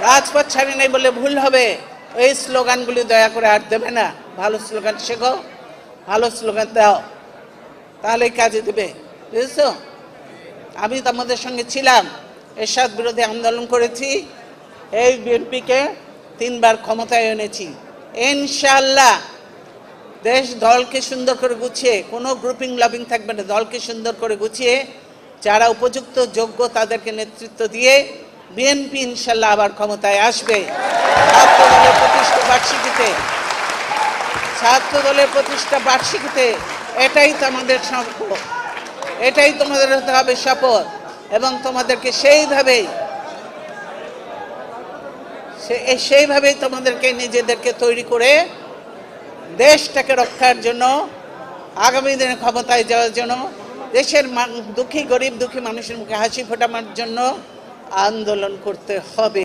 রাজপথ ছাড়ি নাই বলে ভুল হবে। এই স্লোগানগুলি দয়া করে আর দেবে না। ভালো স্লোগান শেখো, ভালো স্লোগান দাও, তাহলেই কাজে দেবে। বুঝেছ? আমি তোমাদের সঙ্গে ছিলাম, এরশাদ বিরোধী আন্দোলন করেছি, এই বিএনপিকে 3 বার ক্ষমতায় এনেছি। ইনশাআল্লাহ দেশ দলকে সুন্দর করে গুছিয়ে, কোনো গ্রুপিং লবিং থাকবে না, দলকে সুন্দর করে গুছিয়ে যারা উপযুক্ত যোগ্য তাদেরকে নেতৃত্ব দিয়ে বিএনপি ইনশাআল্লাহ আবার ক্ষমতায় আসবে। ছাত্র দলের প্রতিষ্ঠা বার্ষিকীতে এটাই তো আমাদের শপথ, এটাই তোমাদের হতে হবে শপথ, এবং তোমাদেরকে সেইভাবেই তোমাদেরকে নিজেদেরকে তৈরি করে দেশটাকে রক্ষার জন্য, আগামী দিনে ক্ষমতায় যাওয়ার জন্য, দেশের গরিব দুঃখী মানুষের মুখে হাসি ফোটানোর জন্য আন্দোলন করতে হবে।